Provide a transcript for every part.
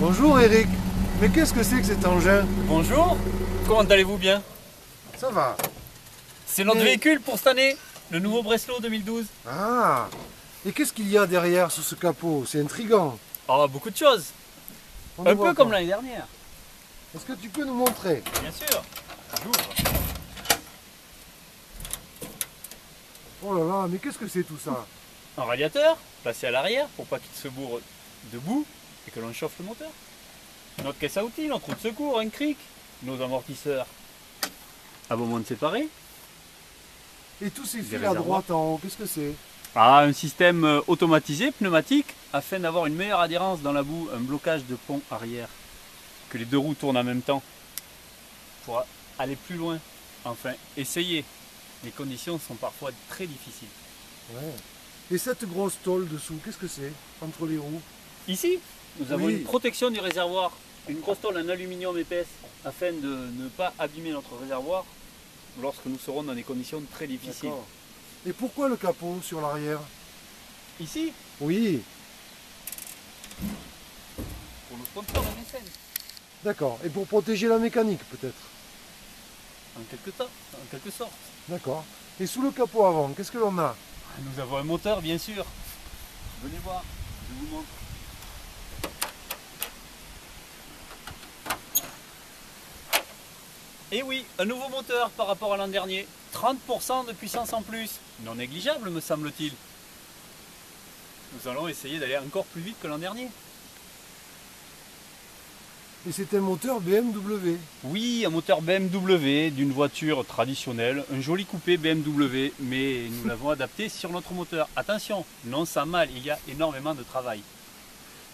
Bonjour Eric, mais qu'est-ce que c'est que cet engin? Bonjour, comment allez-vous bien? Ça va. C'est notre Mais- véhicule pour cette année, le nouveau Breslau 2012. Ah, et qu'est-ce qu'il y a derrière sous ce capot? C'est intriguant. Oh, beaucoup de choses. On ne Un voit peu comme pas. l'année dernière. Est-ce que tu peux nous montrer? Bien sûr. J'ouvre. Oh là là, mais qu'est-ce que c'est tout ça? Un radiateur, placé à l'arrière pour pas qu'il se bourre debout et que l'on chauffe le moteur. Notre caisse à outils, notre roue de secours, un cric, nos amortisseurs. Abonnement de séparé. Et tous ces Des fils à réservoirs. droite en haut, qu'est-ce que c'est? Ah, un système automatisé, pneumatique, afin d'avoir une meilleure adhérence dans la boue, un blocage de pont arrière. Que les deux roues tournent en même temps. Pour aller plus loin. Enfin, essayer. Les conditions sont parfois très difficiles. Ouais. Et cette grosse tôle dessous, qu'est-ce que c'est? Entre les roues? Ici, nous avons Oui. une protection du réservoir. Une grosse tôle en aluminium épaisse, afin de ne pas abîmer notre réservoir lorsque nous serons dans des conditions très difficiles. D'accord. Et pourquoi le capot sur l'arrière? Ici, Oui, pour nos sponsors et mécènes. d'accord. Et pour protéger la mécanique peut-être? En quelque sorte. D'accord. Et sous le capot avant, qu'est-ce que l'on a? Nous avons un moteur, bien sûr. Venez voir, je vous montre. Et oui, un nouveau moteur par rapport à l'an dernier. 30% de puissance en plus. Non négligeable, me semble-t-il. Nous allons essayer d'aller encore plus vite que l'an dernier. Et c'est un moteur BMW. Oui, un moteur BMW d'une voiture traditionnelle, un joli coupé BMW, mais nous l'avons adapté sur notre moteur. Attention, non sans mal, il y a énormément de travail.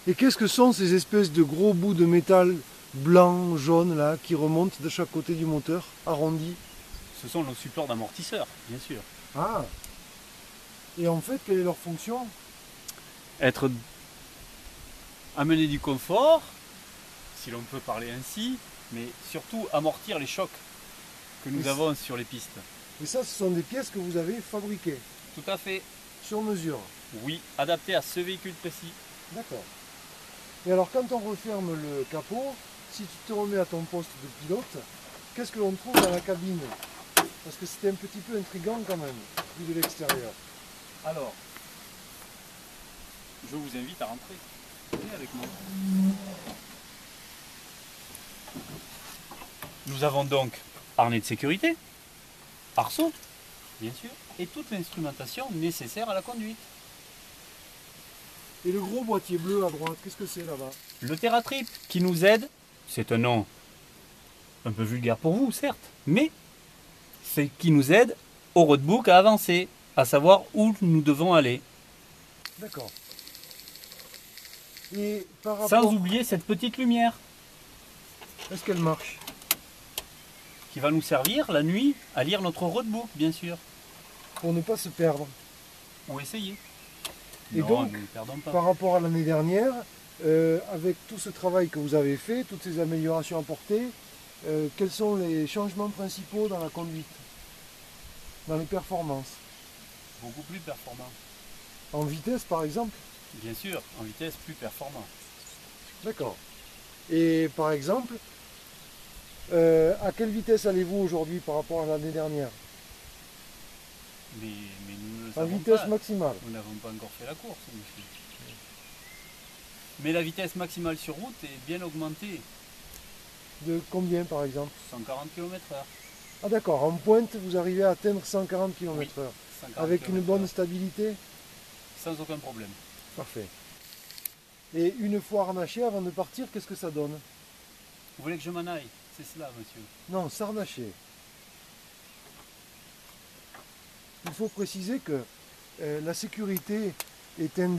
Et qu'est-ce que sont ces espèces de gros bouts de métal blanc, jaune là, qui remontent de chaque côté du moteur, arrondis? Ce sont nos supports d'amortisseurs, bien sûr. Ah. Et en fait, quelle est leur fonction? Amener du confort, si l'on peut parler ainsi, mais surtout amortir les chocs que nous Mais avons sur les pistes. Et ça, ce sont des pièces que vous avez fabriquées, Tout à fait, sur mesure. oui, adapté à ce véhicule précis. D'accord. Et alors, quand on referme le capot, si tu te remets à ton poste de pilote, qu'est-ce que l'on trouve dans la cabine? Parce que c'était un petit peu intriguant quand même, vu de l'extérieur. Alors, je vous invite à rentrer. Venez avec moi. Nous avons donc harnais de sécurité, arceau, bien sûr, et toute l'instrumentation nécessaire à la conduite. Et le gros boîtier bleu à droite, qu'est-ce que c'est là-bas? Le TerraTrip qui nous aide, c'est un nom un peu vulgaire pour vous, certes, mais c'est qui nous aide au roadbook à avancer, à savoir où nous devons aller. D'accord. Et par rapport... Sans oublier cette petite lumière Est-ce qu'elle marche? qui va nous servir la nuit à lire notre roadbook, bien sûr, Pour ne pas se perdre. ou essayer. Et Non, donc, nous ne perdons pas. Par rapport à l'année dernière, avec tout ce travail que vous avez fait, toutes ces améliorations apportées, quels sont les changements principaux dans la conduite, dans les performances? Beaucoup plus performant. En vitesse par exemple? Bien sûr, en vitesse plus performant. D'accord. Et par exemple, à quelle vitesse allez-vous aujourd'hui par rapport à l'année dernière? Mais nous ne le En savons vitesse pas. maximale. Nous n'avons pas encore fait la course, monsieur. Mais la vitesse maximale sur route est bien augmentée, De combien par exemple? 140 km/h. Ah d'accord, en pointe vous arrivez à atteindre 140 km/h. Avec une bonne stabilité? Sans aucun problème. Parfait. Et une fois harnaché, avant de partir, qu'est-ce que ça donne? Vous voulez que je m'en aille? C'est cela, monsieur. Non, s'harnacher. Il faut préciser que la sécurité est un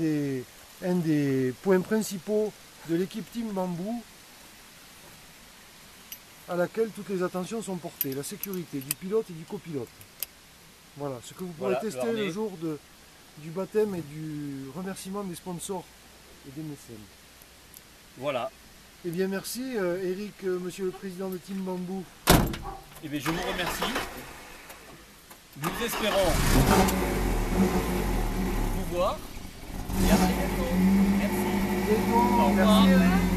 des points principaux de l'équipe Team Bambou à laquelle toutes les attentions sont portées. La sécurité du pilote et du copilote. Voilà, ce que vous pourrez Voilà, le tester harnais. le jour du baptême et du remerciement des sponsors et des mécènes. Voilà. Eh bien merci Eric, monsieur le président de Team Bambou. Eh bien, je vous remercie. Nous espérons vous voir. Et à très bientôt. Merci. Au revoir. Merci Eric.